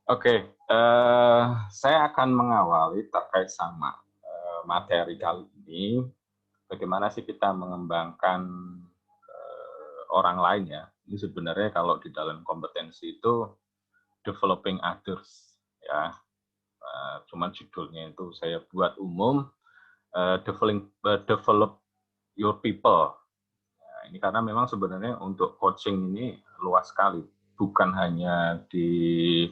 Oke, saya akan mengawali terkait sama materi kali ini. Bagaimana sih kita mengembangkan orang lain ya? Ini sebenarnya kalau di dalam kompetensi itu developing others ya. Cuman judulnya itu saya buat umum, develop your people. Nah, ini karena memang sebenarnya untuk coaching ini luas sekali, bukan hanya di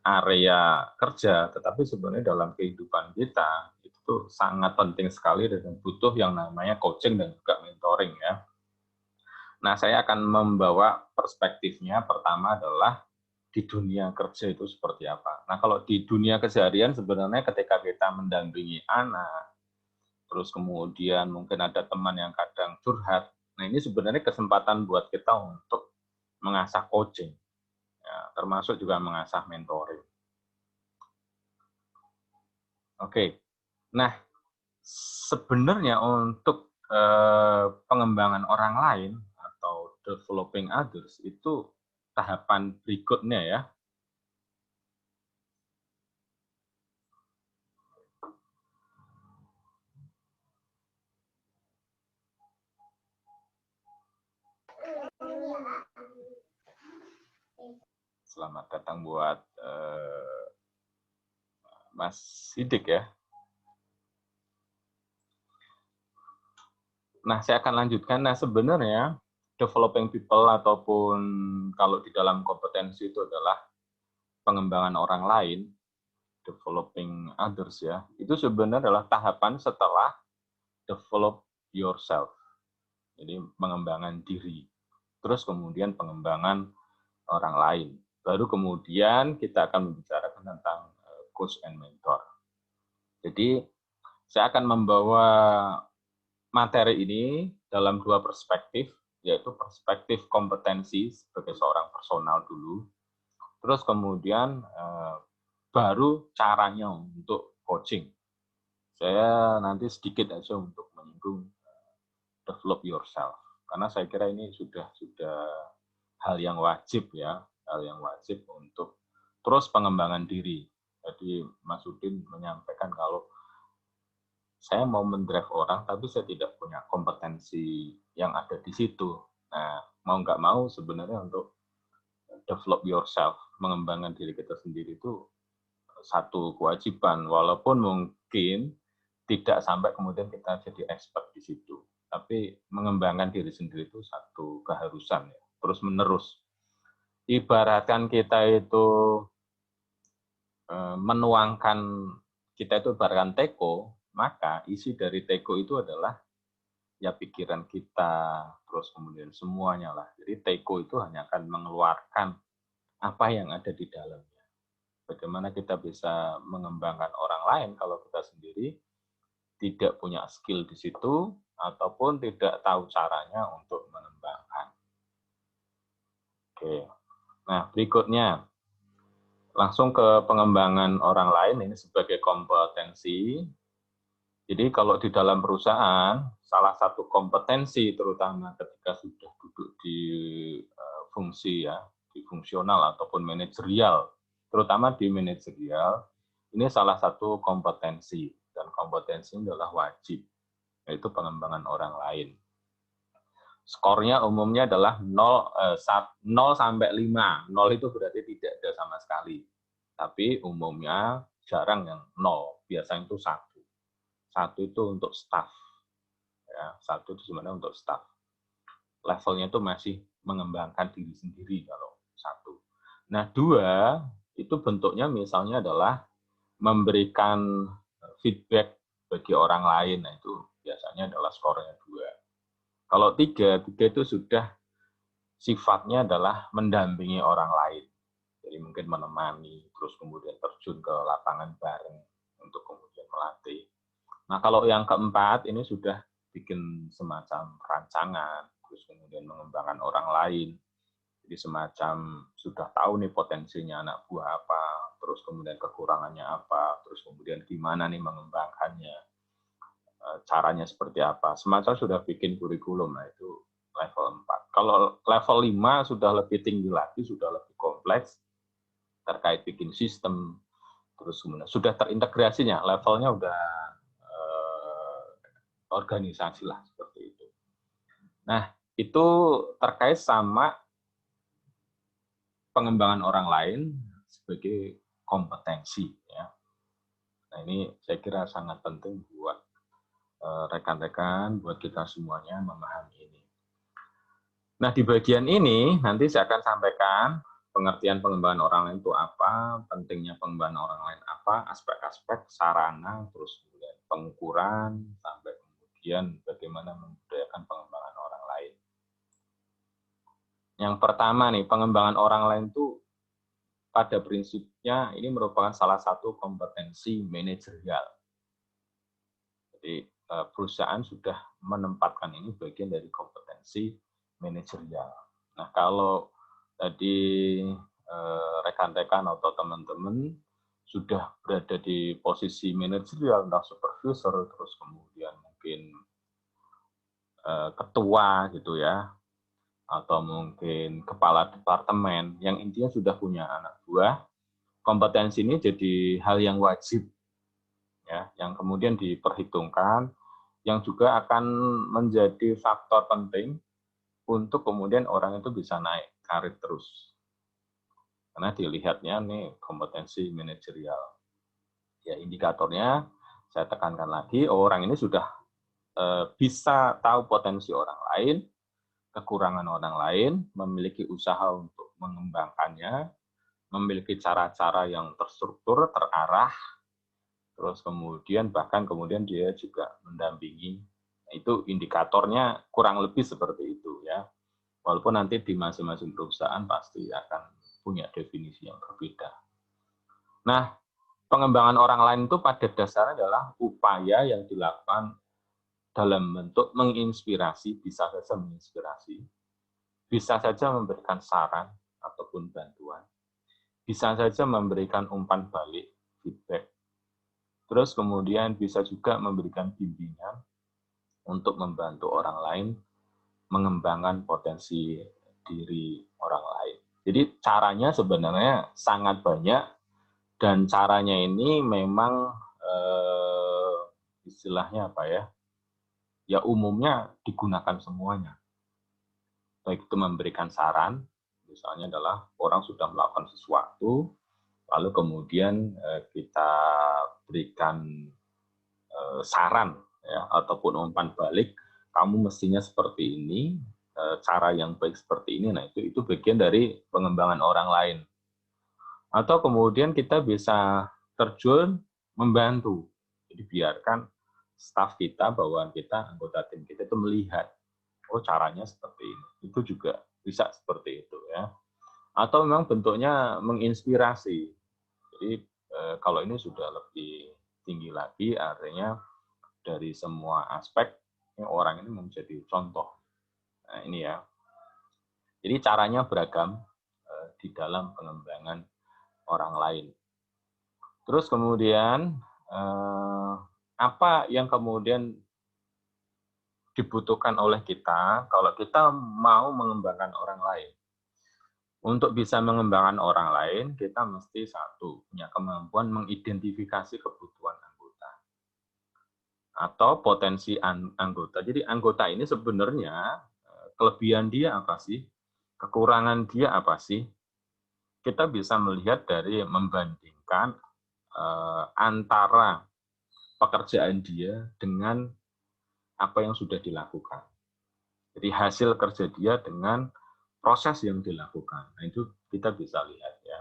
area kerja, tetapi sebenarnya dalam kehidupan kita itu tuh sangat penting sekali dan butuh yang namanya coaching dan juga mentoring ya. Nah, saya akan membawa perspektifnya pertama adalah di dunia kerja itu seperti apa. Nah, kalau di dunia keseharian sebenarnya ketika kita mendampingi anak, terus kemudian mungkin ada teman yang kadang curhat, nah ini sebenarnya kesempatan buat kita untuk mengasah coaching, ya, termasuk juga mengasah mentoring. Oke, nah sebenarnya untuk pengembangan orang lain atau developing others itu tahapan berikutnya ya. Selamat datang buat Mas Sidik ya. Nah, saya akan lanjutkan. Nah, sebenarnya developing people ataupun kalau di dalam kompetensi itu adalah pengembangan orang lain, developing others ya. Itu sebenarnya adalah tahapan setelah develop yourself. Jadi pengembangan diri. Terus kemudian pengembangan orang lain. Baru kemudian kita akan membicarakan tentang coach and mentor. Jadi saya akan membawa materi ini dalam dua perspektif, yaitu perspektif kompetensi sebagai seorang personal dulu, terus kemudian baru caranya untuk coaching. Saya nanti sedikit aja untuk menyinggung develop yourself, karena saya kira ini sudah hal yang wajib ya, hal yang wajib untuk terus pengembangan diri. Jadi Mas Udin menyampaikan kalau saya mau mendrive orang, tapi saya tidak punya kompetensi yang ada di situ. Nah, mau nggak mau sebenarnya untuk develop yourself, mengembangkan diri kita sendiri itu satu kewajiban, walaupun mungkin tidak sampai kemudian kita jadi expert di situ. Tapi mengembangkan diri sendiri itu satu keharusan ya, terus menerus. Ibaratkan kita itu menuangkan, kita itu ibaratkan teko, maka isi dari teko itu adalah ya pikiran kita, terus kemudian semuanya lah. Jadi teko itu hanya akan mengeluarkan apa yang ada di dalamnya. Bagaimana kita bisa mengembangkan orang lain kalau kita sendiri tidak punya skill di situ ataupun tidak tahu caranya untuk mengembangkan. Oke. Nah, berikutnya langsung ke pengembangan orang lain ini sebagai kompetensi. Jadi kalau di dalam perusahaan, salah satu kompetensi terutama ketika sudah duduk di fungsi ya, di fungsional ataupun manajerial, terutama di manajerial, ini salah satu kompetensi dan kompetensi adalah wajib, yaitu pengembangan orang lain. Skornya umumnya adalah 0 sampai 5. 0 itu berarti tidak ada sama sekali. Tapi umumnya jarang yang 0, biasanya itu 1. 1 itu untuk staff. Ya, 1 itu sebenarnya untuk staff. Levelnya itu masih mengembangkan diri sendiri kalau 1. Nah, 2 itu bentuknya misalnya adalah memberikan feedback bagi orang lain. Nah, itu biasanya adalah skornya 2. Kalau 3 itu sudah sifatnya adalah mendampingi orang lain. Jadi mungkin menemani, terus kemudian terjun ke lapangan bareng untuk kemudian melatih. Nah, kalau yang keempat ini sudah bikin semacam rancangan, terus kemudian mengembangkan orang lain. Jadi semacam sudah tahu nih potensinya anak buah apa, terus kemudian kekurangannya apa, terus kemudian gimana nih mengembangkannya, caranya seperti apa. Semacam sudah bikin kurikulum, nah itu level 4. Kalau level 5 sudah lebih tinggi lagi, sudah lebih kompleks. terkait bikin sistem, terus kemudian sudah terintegrasinya, levelnya udah organisasi lah seperti itu. Nah, itu terkait sama pengembangan orang lain sebagai kompetensi ya. Nah, ini saya kira sangat penting buat rekan-rekan, buat kita semuanya memahami ini. Nah, di bagian ini nanti saya akan sampaikan pengertian pengembangan orang lain itu apa, pentingnya pengembangan orang lain apa, aspek-aspek sarana, terus kemudian pengukuran, sampai kemudian bagaimana membudayakan pengembangan orang lain. Yang pertama nih, pengembangan orang lain itu pada prinsipnya ini merupakan salah satu kompetensi manajerial. Jadi perusahaan sudah menempatkan ini bagian dari kompetensi manajerial. Nah, kalau tadi rekan-rekan atau teman-teman sudah berada di posisi manajerial, entah supervisor, terus kemudian mungkin ketua gitu ya, atau mungkin kepala departemen, yang intinya sudah punya anak buah, kompetensi ini jadi hal yang wajib, ya, yang kemudian diperhitungkan, yang juga akan menjadi faktor penting untuk kemudian orang itu bisa naik karir terus. Karena dilihatnya nih kompetensi manajerial. Ya, indikatornya saya tekankan lagi, orang ini sudah bisa tahu potensi orang lain, kekurangan orang lain, memiliki usaha untuk mengembangkannya, memiliki cara-cara yang terstruktur, terarah, terus kemudian bahkan kemudian dia juga mendampingi. Itu indikatornya kurang lebih seperti itu ya. Walaupun nanti di masing-masing perusahaan pasti akan punya definisi yang berbeda. Nah, pengembangan orang lain itu pada dasarnya adalah upaya yang dilakukan dalam bentuk menginspirasi, bisa saja menginspirasi, bisa saja memberikan saran ataupun bantuan, bisa saja memberikan umpan balik, feedback, terus kemudian bisa juga memberikan bimbingan untuk membantu orang lain mengembangkan potensi diri orang lain. Jadi caranya sebenarnya sangat banyak, dan caranya ini memang istilahnya apa ya? Ya umumnya digunakan semuanya. Baik itu memberikan saran, misalnya adalah orang sudah melakukan sesuatu, lalu kemudian kita berikan saran ya, ataupun umpan balik, kamu mestinya seperti ini, cara yang baik seperti ini. Nah, itu bagian dari pengembangan orang lain. Atau kemudian kita bisa terjun membantu. Jadi biarkan staf kita, bawahan kita, anggota tim kita itu melihat, oh caranya seperti ini. Itu juga bisa seperti itu ya. Atau memang bentuknya menginspirasi. Jadi kalau ini sudah lebih tinggi lagi, artinya dari semua aspek orang ini menjadi contoh. Nah, ini ya. Jadi caranya beragam di dalam pengembangan orang lain. Terus kemudian apa yang kemudian dibutuhkan oleh kita kalau kita mau mengembangkan orang lain? Untuk bisa mengembangkan orang lain, kita mesti satu, punya kemampuan mengidentifikasi kebutuhan anggota atau potensi anggota. Jadi anggota ini sebenarnya kelebihan dia apa sih? Kekurangan dia apa sih? Kita bisa melihat dari membandingkan antara pekerjaan dia dengan apa yang sudah dilakukan. Jadi hasil kerja dia dengan proses yang dilakukan. Nah, itu kita bisa lihat ya.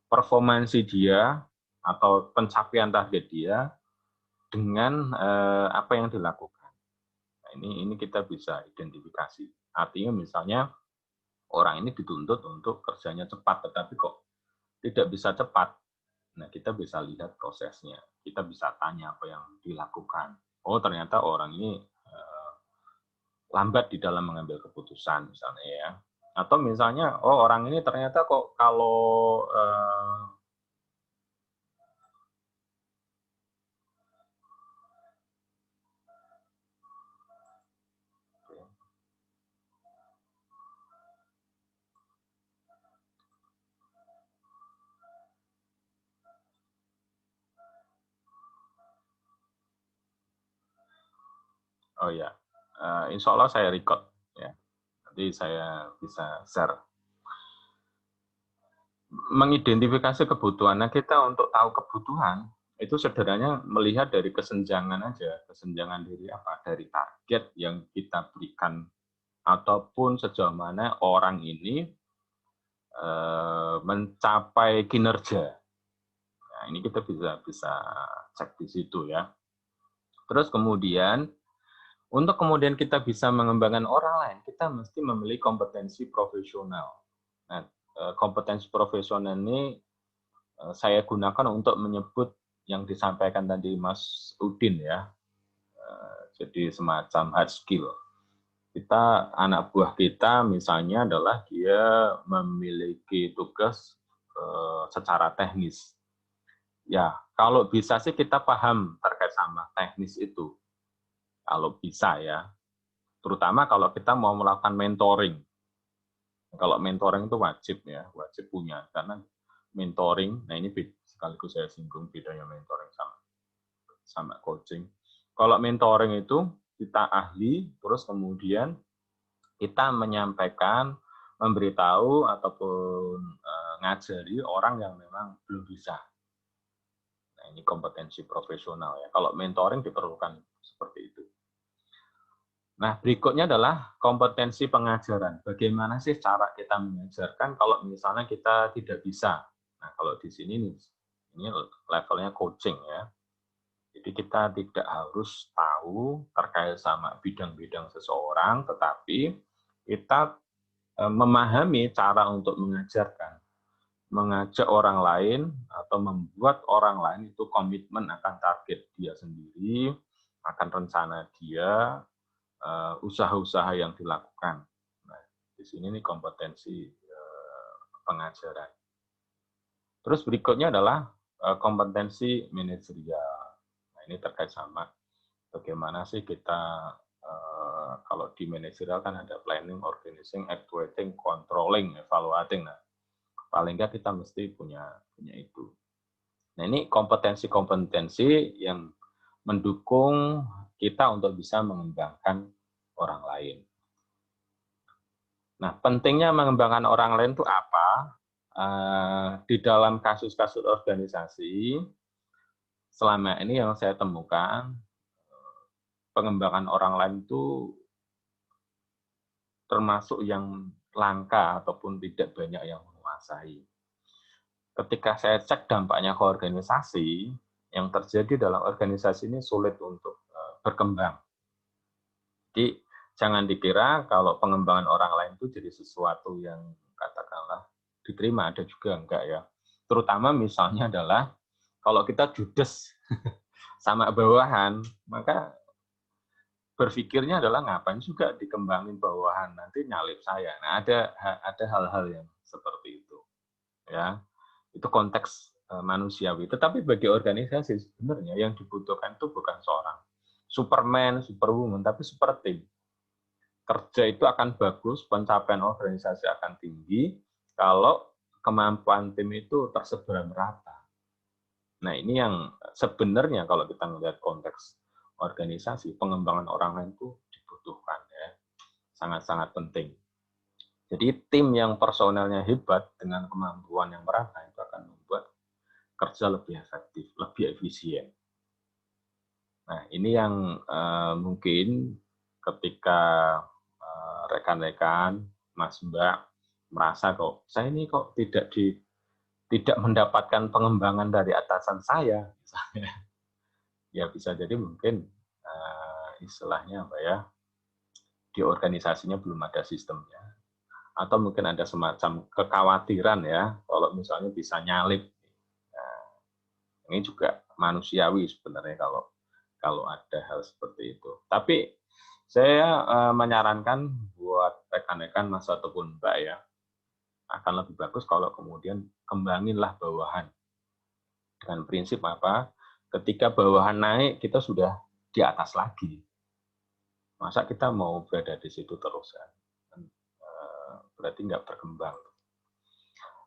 Performansi dia atau pencapaian target dia dengan apa yang dilakukan. Nah, ini kita bisa identifikasi. Artinya misalnya orang ini dituntut untuk kerjanya cepat, tetapi kok tidak bisa cepat. Nah, kita bisa lihat prosesnya. Kita bisa tanya apa yang dilakukan. Oh, ternyata orang ini lambat di dalam mengambil keputusan, misalnya ya. Atau misalnya, oh orang ini ternyata kok kalau Oh ya, insya Allah saya record ya. Nanti saya bisa share. Mengidentifikasi kebutuhan. Nah, kita untuk tahu kebutuhan itu sederhananya melihat dari kesenjangan aja, kesenjangan dari apa? Dari target yang kita berikan ataupun sejauh mana orang ini mencapai kinerja. Nah, ini kita bisa cek di situ ya. Terus kemudian untuk kemudian kita bisa mengembangkan orang lain, kita mesti memiliki kompetensi profesional. Nah, kompetensi profesional ini saya gunakan untuk menyebut yang disampaikan tadi Mas Udin ya. Jadi semacam hard skill. Kita, anak buah kita misalnya adalah dia memiliki tugas secara teknis. Ya, kalau bisa sih kita paham terkait sama teknis itu. Kalau bisa ya. Terutama kalau kita mau melakukan mentoring. Kalau mentoring itu wajib ya, wajib punya. Karena mentoring, nah ini sekaligus saya singgung bedanya mentoring sama coaching. Kalau mentoring itu kita ahli, terus kemudian kita menyampaikan, memberitahu ataupun ngajari orang yang memang belum bisa. Nah, ini kompetensi profesional ya. Kalau mentoring diperlukan seperti itu. Nah, berikutnya adalah kompetensi pengajaran. Bagaimana sih cara kita mengajarkan kalau misalnya kita tidak bisa? Nah, kalau di sini ini levelnya coaching ya. Jadi kita tidak harus tahu terkait sama bidang-bidang seseorang, tetapi kita memahami cara untuk mengajarkan, mengajak orang lain atau membuat orang lain itu komitmen akan target dia sendiri, akan rencana dia, usaha-usaha yang dilakukan. Nah, di sini nih kompetensi pengajaran. Terus berikutnya adalah kompetensi manajerial. Nah, ini terkait sama bagaimana sih kita kalau di manajerial kan ada planning, organizing, actuating, controlling, evaluating. Nah, paling nggak kita mesti punya itu. Nah, ini kompetensi-kompetensi yang mendukung kita untuk bisa mengembangkan orang lain. Nah, pentingnya mengembangkan orang lain itu apa? Di dalam kasus-kasus organisasi, selama ini yang saya temukan, pengembangan orang lain itu termasuk yang langka ataupun tidak banyak yang menguasai. Ketika saya cek dampaknya ke organisasi, yang terjadi dalam organisasi ini sulit untuk berkembang. Jadi jangan dikira kalau pengembangan orang lain itu jadi sesuatu yang katakanlah diterima, ada juga enggak ya. Terutama misalnya adalah kalau kita judes sama bawahan, maka berpikirnya adalah ngapain juga dikembangin bawahan, nanti nyalip saya. Nah, ada hal-hal yang seperti itu. Ya. Itu konteks manusiawi. Tetapi bagi organisasi sebenarnya yang dibutuhkan itu bukan seorang Superman, Superwoman, tapi super team. Kerja itu akan bagus, pencapaian organisasi akan tinggi kalau kemampuan tim itu tersebar merata. Nah, ini yang sebenarnya kalau kita melihat konteks organisasi, pengembangan orang lain itu dibutuhkan ya. Sangat-sangat penting. Jadi tim yang personelnya hebat dengan kemampuan yang merata itu akan membuat kerja lebih efektif, lebih efisien. Nah, ini yang mungkin ketika rekan-rekan, Mas Mbak merasa kok saya ini kok tidak mendapatkan pengembangan dari atasan saya, misalnya. Ya bisa jadi mungkin istilahnya apa ya, di organisasinya belum ada sistemnya, atau mungkin ada semacam kekhawatiran ya, kalau misalnya bisa nyalip. Nah, ini juga manusiawi sebenarnya kalau ada hal seperti itu. Tapi saya menyarankan buat rekan-rekan Mas ataupun Mbak ya, akan lebih bagus kalau kemudian kembanginlah bawahan. Dengan prinsip apa? Ketika bawahan naik, kita sudah di atas lagi. Masa kita mau berada di situ terus kan? Berarti nggak berkembang.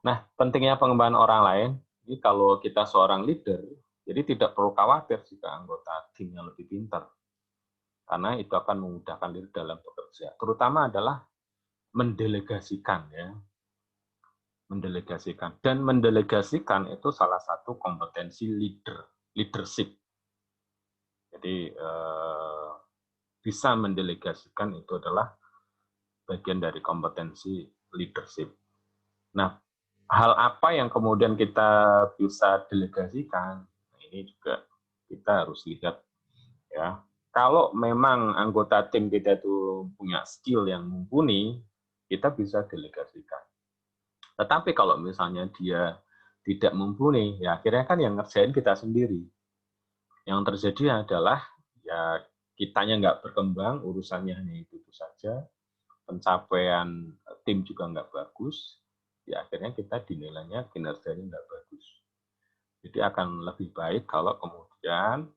Nah, pentingnya pengembangan orang lain, ini kalau kita seorang leader, jadi tidak perlu khawatir jika anggota timnya lebih pintar. karena itu akan memudahkan leader dalam bekerja. Terutama adalah mendelegasikan, ya, mendelegasikan. Dan mendelegasikan itu salah satu kompetensi leadership. Jadi bisa mendelegasikan itu adalah bagian dari kompetensi leadership. Nah, hal apa yang kemudian kita bisa delegasikan? Nah, ini juga kita harus lihat, ya. Kalau memang anggota tim kita itu punya skill yang mumpuni, kita bisa delegasikan. Tetapi kalau misalnya dia tidak mumpuni, ya akhirnya kan yang ngerjain kita sendiri. Yang terjadi adalah ya kitanya nggak berkembang, urusannya hanya itu saja, pencapaian tim juga nggak bagus, ya akhirnya kita dinilainya kinerjanya nggak bagus. Jadi akan lebih baik kalau kemudian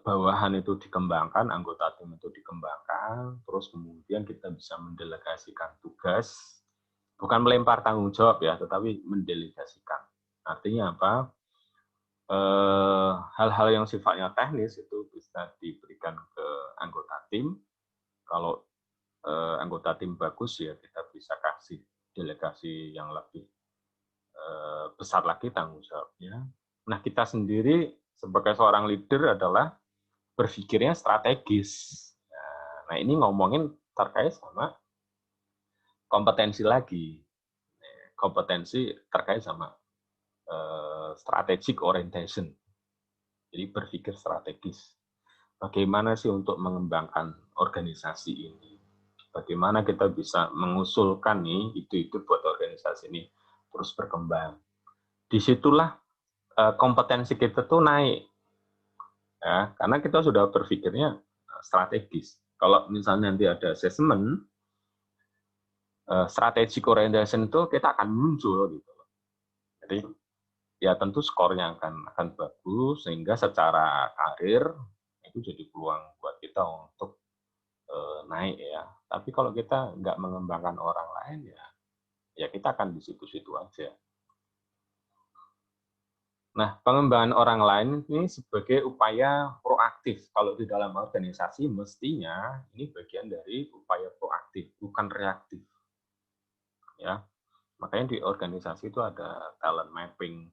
bawahan itu dikembangkan, anggota tim itu dikembangkan, terus kemudian kita bisa mendelegasikan tugas, bukan melempar tanggung jawab ya, tetapi mendelegasikan. Artinya apa? Hal-hal yang sifatnya teknis itu bisa diberikan ke anggota tim. Kalau anggota tim bagus ya kita bisa kasih delegasi yang lebih besar lagi tanggung jawabnya. Nah, kita sendiri sebagai seorang leader adalah berpikirnya strategis. Nah, ini ngomongin terkait sama kompetensi lagi. Kompetensi terkait sama strategic orientation. Jadi berpikir strategis. Bagaimana sih untuk mengembangkan organisasi ini? Bagaimana kita bisa mengusulkan nih ide-ide buat organisasi ini terus berkembang. Disitulah kompetensi kita tuh naik. Ya, karena kita sudah berpikirnya strategis. Kalau misalnya nanti ada assessment, strategic orientation itu kita akan muncul gitu. Jadi ya tentu skornya akan bagus sehingga secara karir itu jadi peluang buat kita untuk naik ya. Tapi kalau kita nggak mengembangkan orang lain ya kita akan di situ-situ aja. Nah, pengembangan orang lain ini sebagai upaya proaktif. Kalau di dalam organisasi mestinya ini bagian dari upaya proaktif, bukan reaktif. Ya, makanya di organisasi itu ada talent mapping.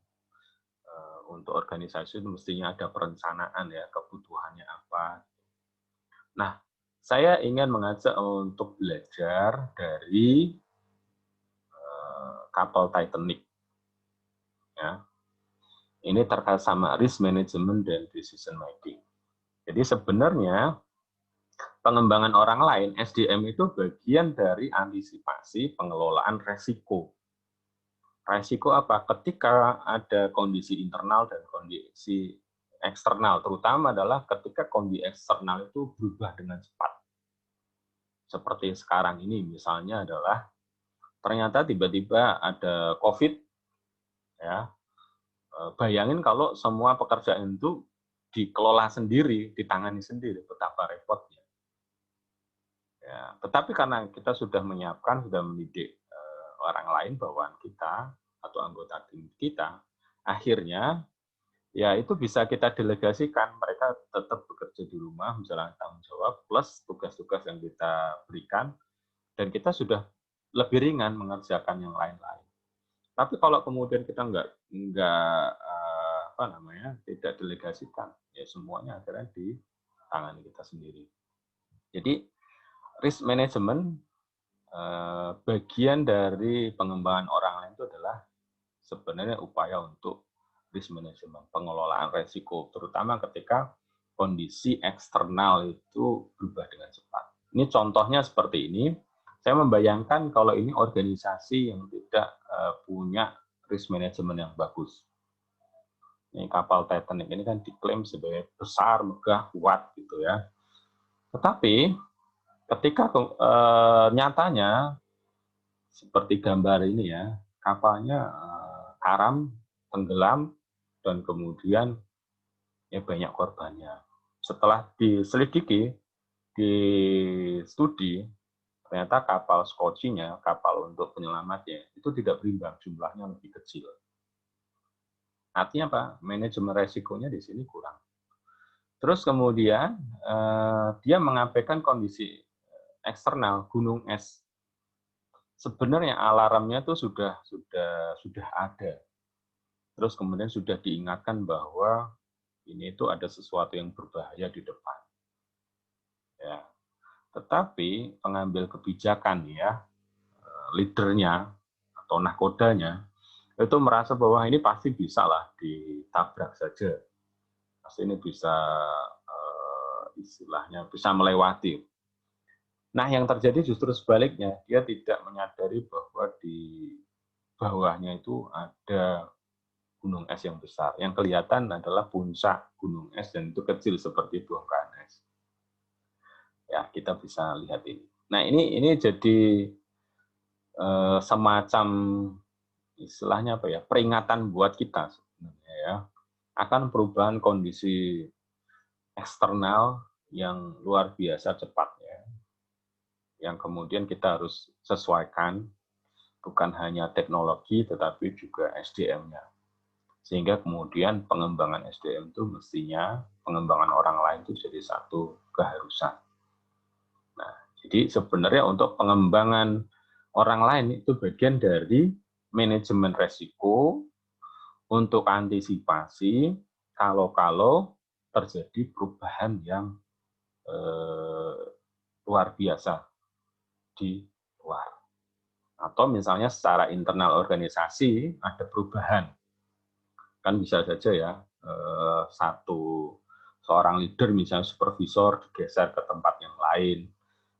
Untuk organisasi itu mestinya ada perencanaan ya, kebutuhannya apa. Nah, saya ingin mengajak untuk belajar dari kapal Titanic. Ya. Ini terkait sama risk management dan decision making. Jadi sebenarnya pengembangan orang lain, SDM itu bagian dari antisipasi pengelolaan resiko. Resiko apa? Ketika ada kondisi internal dan kondisi eksternal, terutama adalah ketika kondisi eksternal itu berubah dengan cepat. Seperti sekarang ini misalnya adalah ternyata tiba-tiba ada COVID, ya. Bayangin kalau semua pekerjaan itu dikelola sendiri, ditangani sendiri, betapa repotnya. Ya, tetapi karena kita sudah menyiapkan, sudah mendidik orang lain bawaan kita atau anggota tim kita, akhirnya ya itu bisa kita delegasikan, mereka tetap bekerja di rumah, menjalankan tanggung jawab, plus tugas-tugas yang kita berikan, dan kita sudah lebih ringan mengerjakan yang lain-lain. Tapi kalau kemudian kita tidak delegasikan, ya semuanya akhirnya di tangan kita sendiri. Jadi risk management bagian dari pengembangan orang lain itu adalah sebenarnya upaya untuk risk management, pengelolaan resiko, terutama ketika kondisi eksternal itu berubah dengan cepat. Ini contohnya seperti ini. Saya membayangkan kalau ini organisasi yang tidak punya risk management yang bagus. Ini kapal Titanic ini kan diklaim sebagai besar, megah, kuat gitu ya. Tetapi ketika nyatanya seperti gambar ini ya, kapalnya karam, tenggelam, dan kemudian ya banyak korbannya. Setelah diselidiki, di studi, ternyata kapal skocinya, kapal untuk penyelamatnya, itu tidak berimbang, jumlahnya lebih kecil. Artinya apa? Manajemen resikonya di sini kurang. Terus kemudian dia mengabaikan kondisi eksternal gunung es. Sebenarnya alarmnya tuh sudah ada. Terus kemudian sudah diingatkan bahwa ini itu ada sesuatu yang berbahaya di depan. Ya. Tetapi pengambil kebijakan ya, leadernya atau nahkodanya itu merasa bahwa ini pasti bisa lah ditabrak saja. Pasti ini bisa istilahnya bisa melewati. Nah, yang terjadi justru sebaliknya, dia tidak menyadari bahwa di bawahnya itu ada gunung es yang besar. Yang kelihatan adalah puncak gunung es dan itu kecil seperti bongkahan es. Ya, kita bisa lihat ini. Nah, ini jadi semacam istilahnya apa ya? Peringatan buat kita sebenarnya ya akan perubahan kondisi eksternal yang luar biasa cepatnya. Yang kemudian kita harus sesuaikan bukan hanya teknologi tetapi juga SDM-nya. Sehingga kemudian pengembangan SDM itu mestinya pengembangan orang lain itu jadi satu keharusan. Nah, jadi sebenarnya untuk pengembangan orang lain itu bagian dari manajemen resiko untuk antisipasi kalau terjadi perubahan yang luar biasa di luar. Atau misalnya secara internal organisasi ada perubahan. Kan bisa saja ya, seorang leader misalnya supervisor digeser ke tempat yang lain,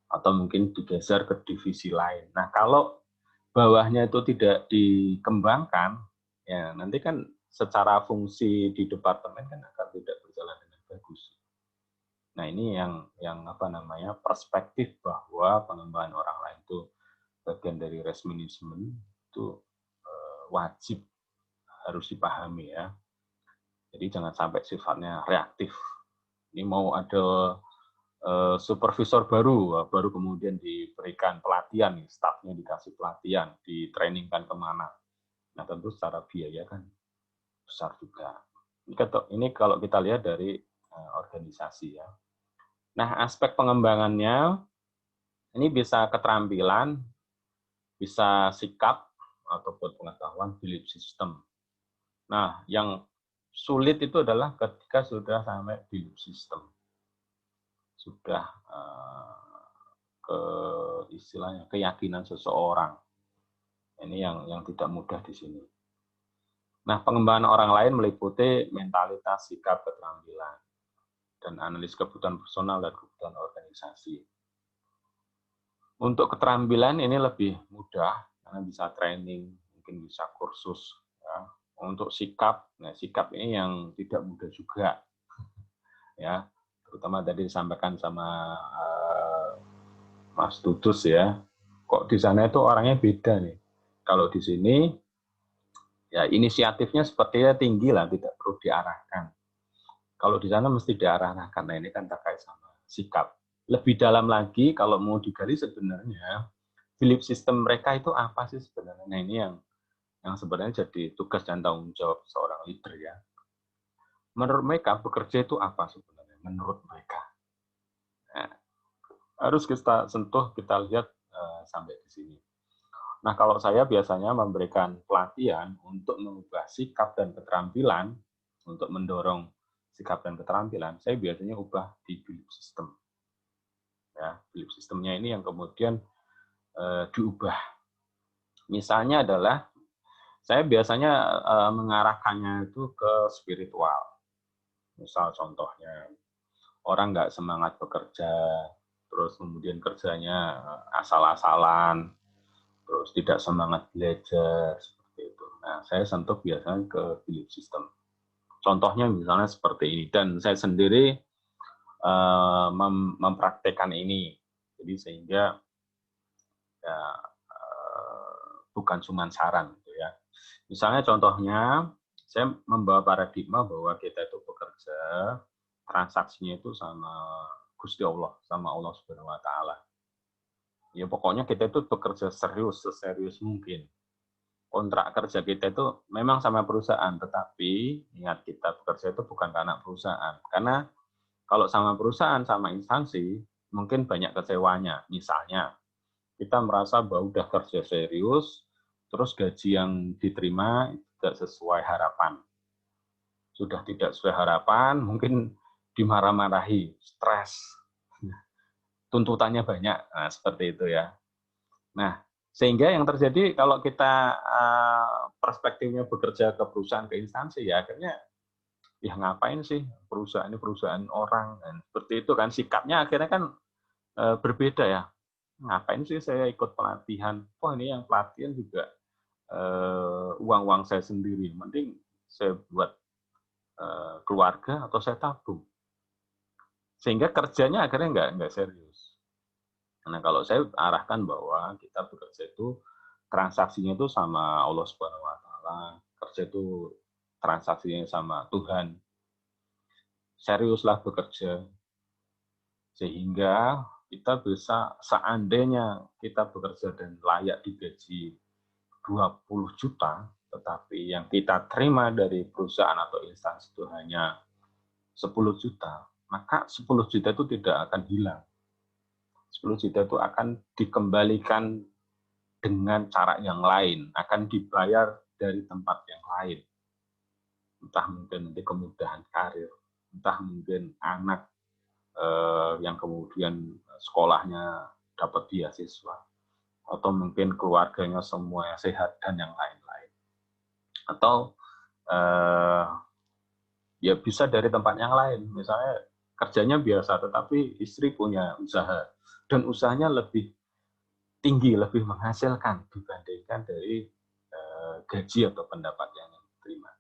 atau mungkin digeser ke divisi lain. Nah, kalau bawahnya itu tidak dikembangkan, ya nanti kan secara fungsi di departemen kan akan tidak berjalan dengan bagus. Nah, ini yang apa namanya perspektif bahwa pengembangan orang lain itu bagian dari risk management itu wajib harus dipahami ya. Jadi jangan sampai sifatnya reaktif. Ini mau ada supervisor baru kemudian diberikan pelatihan, stafnya dikasih pelatihan, ditrainingkan kemana. Nah tentu secara biaya kan besar juga. Ini kalau kita lihat dari organisasi ya. Nah aspek pengembangannya ini bisa keterampilan, bisa sikap ataupun pengetahuan, belief system. Nah yang sulit itu adalah ketika sudah sampai belief system. Sudah ke istilahnya keyakinan seseorang. Ini yang tidak mudah di sini. Nah, pengembangan orang lain meliputi mentalitas, sikap, keterampilan, dan analis kebutuhan personal dan kebutuhan organisasi. Untuk keterampilan ini lebih mudah, karena bisa training, mungkin bisa kursus. Ya. Untuk sikap, nah sikap ini yang tidak mudah juga. Ya, terutama tadi disampaikan sama Mas Tutus ya. Kok di sana itu orangnya beda nih. Kalau di sini ya inisiatifnya sepertinya tinggi lah, tidak perlu diarahkan. Kalau di sana mesti diarahkan, karena ini kan terkait sama sikap. Lebih dalam lagi, kalau mau digali sebenarnya, belief system mereka itu apa sih sebenarnya? Nah ini yang sebenarnya jadi tugas dan tanggung jawab seorang leader ya. Menurut mereka, bekerja itu apa sebenarnya? Menurut mereka. Nah, harus kita sentuh, kita lihat sampai di sini. Nah, kalau saya biasanya memberikan pelatihan untuk mengubah sikap dan keterampilan, untuk mendorong sikap dan keterampilan, saya biasanya ubah di belief system. Ya, belief systemnya ini yang kemudian diubah. Misalnya adalah, saya biasanya mengarahkannya itu ke spiritual. Misal contohnya, orang nggak semangat bekerja, terus kemudian kerjanya asal-asalan, terus tidak semangat belajar, seperti itu. Nah, saya sentuh biasanya ke belief system. Contohnya misalnya seperti ini, dan saya sendiri mempraktekkan ini. Jadi sehingga ya, bukan cuma saran gitu ya. Misalnya contohnya, saya membawa paradigma bahwa kita itu bekerja, transaksinya itu sama Gusti Allah, sama Allah Subhanahu wa Ta'ala. Ya pokoknya kita itu bekerja serius, seserius mungkin. Kontrak kerja kita itu memang sama perusahaan, tetapi ingat kita bekerja itu bukan karena perusahaan. Karena Kalau sama perusahaan, sama instansi, mungkin banyak kecewanya. Misalnya, kita merasa bahwa udah kerja serius, terus gaji yang diterima tidak sesuai harapan. Sudah tidak sesuai harapan, mungkin dimarah-marahi, stres, tuntutannya banyak, nah, seperti itu ya. Nah, sehingga yang terjadi kalau kita perspektifnya bekerja ke perusahaan, ke instansi, ya akhirnya ya ngapain sih perusahaan ini perusahaan orang, dan seperti itu kan sikapnya akhirnya kan berbeda ya. Ngapain sih saya ikut pelatihan? Oh ini yang pelatihan juga uang-uang saya sendiri. Mending saya buat keluarga atau saya tabung. Sehingga kerjanya akhirnya nggak serius. Nah kalau saya arahkan bahwa kita bekerja itu transaksinya itu sama Allah Subhanahu Wa Taala, kerja itu transaksinya sama Tuhan. Seriuslah bekerja sehingga kita bisa seandainya kita bekerja dan layak digaji 20 juta, tetapi yang kita terima dari perusahaan atau instansi itu hanya 10 juta, maka 10 juta itu tidak akan hilang. 10 juta itu akan dikembalikan dengan cara yang lain, akan dibayar dari tempat yang lain. Entah mungkin nanti kemudahan karir, entah mungkin anak yang kemudian sekolahnya dapat beasiswa, atau mungkin keluarganya semua sehat dan yang lain-lain. Atau ya bisa dari tempat yang lain, misalnya kerjanya biasa tetapi istri punya usaha dan usahanya lebih tinggi, lebih menghasilkan dibandingkan dari gaji atau pendapat yang diterima.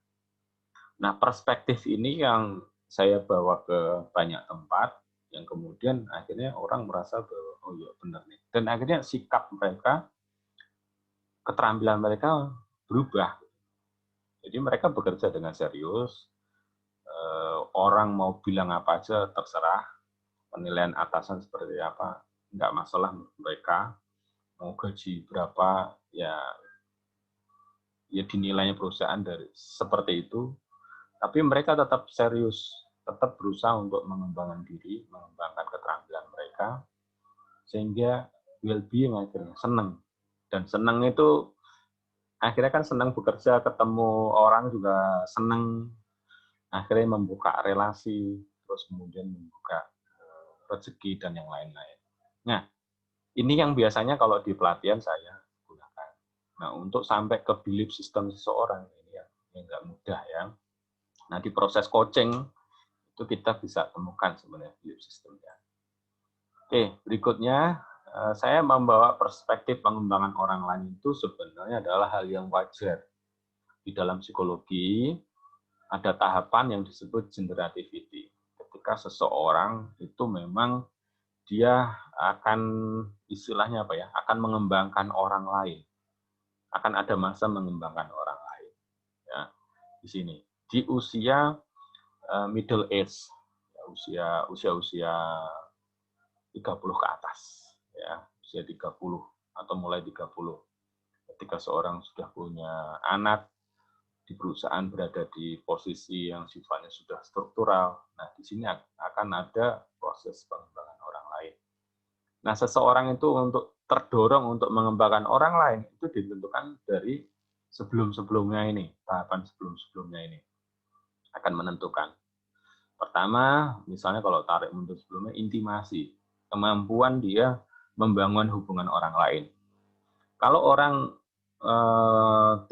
Nah, perspektif ini yang saya bawa ke banyak tempat, yang kemudian akhirnya orang merasa bahwa oh iya benar nih. Dan akhirnya sikap mereka, keterampilan mereka berubah. Jadi mereka bekerja dengan serius, orang mau bilang apa aja terserah, penilaian atasan seperti apa, nggak masalah mereka, mau gaji berapa, ya dinilainya perusahaan dari seperti itu, tapi mereka tetap serius, tetap berusaha untuk mengembangkan diri, mengembangkan keterampilan mereka, sehingga well-being akhirnya senang. Dan senang itu akhirnya kan senang bekerja, ketemu orang juga senang, akhirnya membuka relasi, terus kemudian membuka rezeki dan yang lain-lain. Nah, ini yang biasanya kalau di pelatihan saya gunakan. Nah, untuk sampai ke belief system seseorang ini yang nggak mudah ya. Nah, di proses coaching itu kita bisa temukan sebenarnya belief systemnya. Oke, berikutnya saya membawa perspektif pengembangan orang lain itu sebenarnya adalah hal yang wajar. Di dalam psikologi ada tahapan yang disebut generativity. Ketika seseorang itu memang dia akan istilahnya apa ya? Akan mengembangkan orang lain. Akan ada masa mengembangkan orang lain. Ya, di sini di usia middle age, usia 30 ke atas, ya, usia 30 atau mulai 30. Ketika seorang sudah punya anak, di perusahaan berada di posisi yang sifatnya sudah struktural, nah di sini akan ada proses pengembangan orang lain. Nah, seseorang itu untuk terdorong untuk mengembangkan orang lain itu ditentukan dari sebelum-sebelumnya ini, tahapan sebelum-sebelumnya ini akan menentukan. Pertama, misalnya kalau tarik mundur sebelumnya, intimasi, kemampuan dia membangun hubungan orang lain. Kalau orang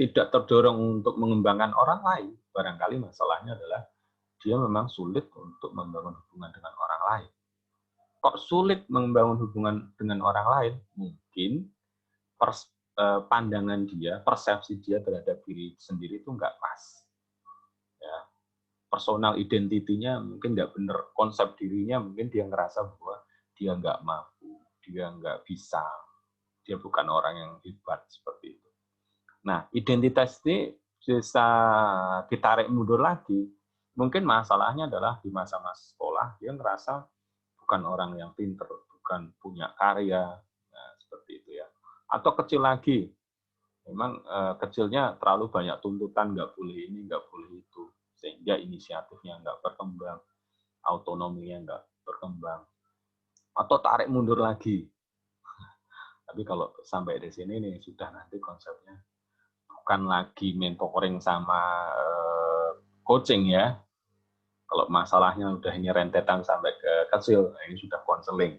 tidak terdorong untuk mengembangkan orang lain, barangkali masalahnya adalah dia memang sulit untuk membangun hubungan dengan orang lain. Kok sulit membangun hubungan dengan orang lain? Mungkin pandangan dia, persepsi dia terhadap diri sendiri itu nggak pas. Ya, personal identity-nya mungkin nggak benar, konsep dirinya mungkin dia ngerasa bahwa dia nggak mampu, dia nggak bisa, dia bukan orang yang hebat seperti itu. Nah, identitas ini bisa ditarik mundur lagi. Mungkin masalahnya adalah di masa-masa sekolah dia ngerasa bukan orang yang pinter, bukan punya karya, nah, seperti itu ya. Atau kecil lagi, memang kecilnya terlalu banyak tuntutan, nggak boleh ini, nggak boleh itu, sehingga inisiatifnya nggak berkembang. autonominya nggak berkembang, atau tarik mundur lagi. Tapi kalau sampai di sini nih sudah nanti konsepnya bukan lagi mentoring sama coaching ya. Kalau masalahnya udah ini rentetan sampai ke kecil, ini sudah konseling.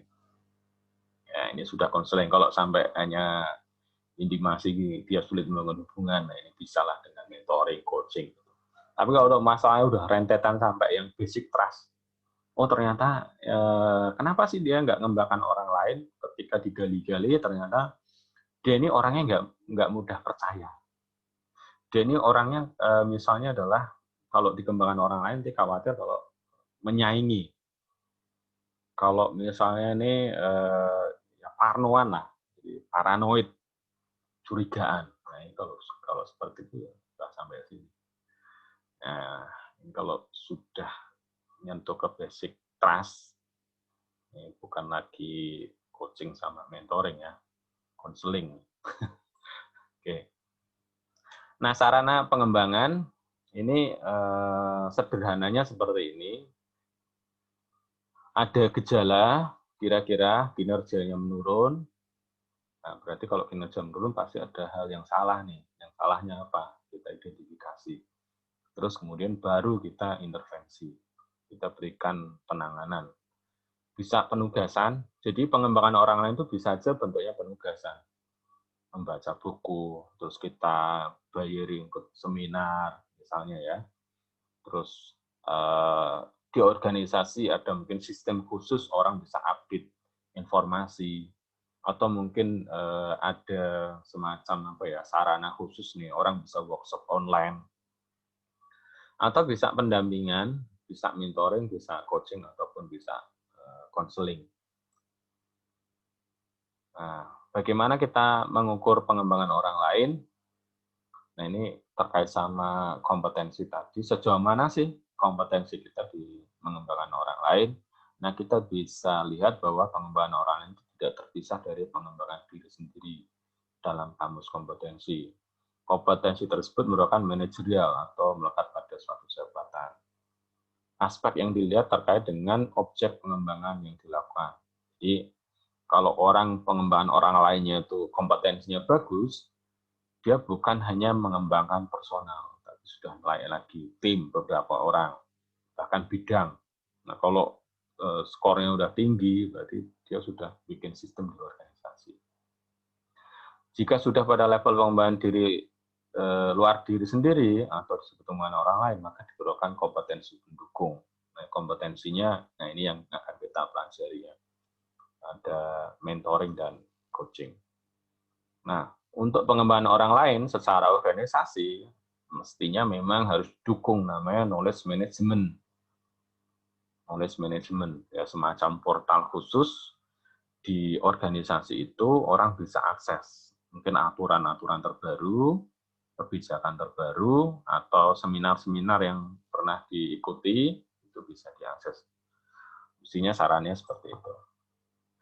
Ya, ini sudah konseling. Kalau sampai hanya intimasi dia sulit membangun hubungan, nah ini bisa lah dengan mentoring, coaching. Tapi kalau masalahnya udah rentetan sampai yang basic trust, oh ternyata kenapa sih dia nggak ngembangkan orang lain? Ketika digali-gali ternyata dia ini orangnya nggak mudah percaya. Dia ini orangnya misalnya adalah kalau dikembangkan orang lain dia khawatir kalau menyaingi. Kalau misalnya ini ya parnoan lah, jadi paranoid, curigaan. Nah ini kalau seperti itu ya sudah sampai sini. Nah ini kalau sudah nyentuh ke basic trust, ini bukan lagi coaching sama mentoring ya, konseling. Oke. Nah sarana pengembangan ini sederhananya seperti ini. Ada gejala kira-kira kinerjanya menurun. Nah, berarti kalau kinerja menurun pasti ada hal yang salah nih. Yang salahnya apa? Kita identifikasi. Terus kemudian baru kita intervensi. Kita berikan penanganan. Bisa penugasan. Jadi pengembangan orang lain itu bisa aja bentuknya penugasan. Membaca buku, terus kita bayarin ikut seminar, misalnya ya. Terus di organisasi ada mungkin sistem khusus orang bisa update informasi, atau mungkin ada semacam apa ya sarana khusus nih orang bisa workshop online, atau bisa pendampingan, bisa mentoring, bisa coaching ataupun bisa konseling. Nah, bagaimana kita mengukur pengembangan orang lain? Nah, ini terkait sama kompetensi tadi. Sejauh mana sih kompetensi kita di mengembangkan orang lain? Nah, kita bisa lihat bahwa pengembangan orang lain itu tidak terpisah dari pengembangan diri sendiri dalam kamus kompetensi. Kompetensi tersebut merupakan manajerial atau melekat pada suatu jabatan. Aspek yang dilihat terkait dengan objek pengembangan yang dilakukan. Jadi, kalau pengembangan orang lainnya itu kompetensinya bagus, dia bukan hanya mengembangkan personal, tapi sudah melayani lagi tim beberapa orang, bahkan bidang. Nah, kalau skornya udah tinggi, berarti dia sudah bikin sistem di organisasi. Jika sudah pada level pengembangan diri luar diri sendiri atau disebut pengembangan orang lain, maka diperlukan kompetensi pendukung. Nah, kompetensinya, nah ini yang akan kita pelajari ya. Ada mentoring dan coaching. Nah, untuk pengembangan orang lain secara organisasi, mestinya memang harus dukung namanya knowledge management. Knowledge management, ya semacam portal khusus di organisasi itu orang bisa akses. Mungkin aturan-aturan terbaru, kebijakan terbaru, atau seminar-seminar yang pernah diikuti, itu bisa diakses. Mestinya sarannya seperti itu.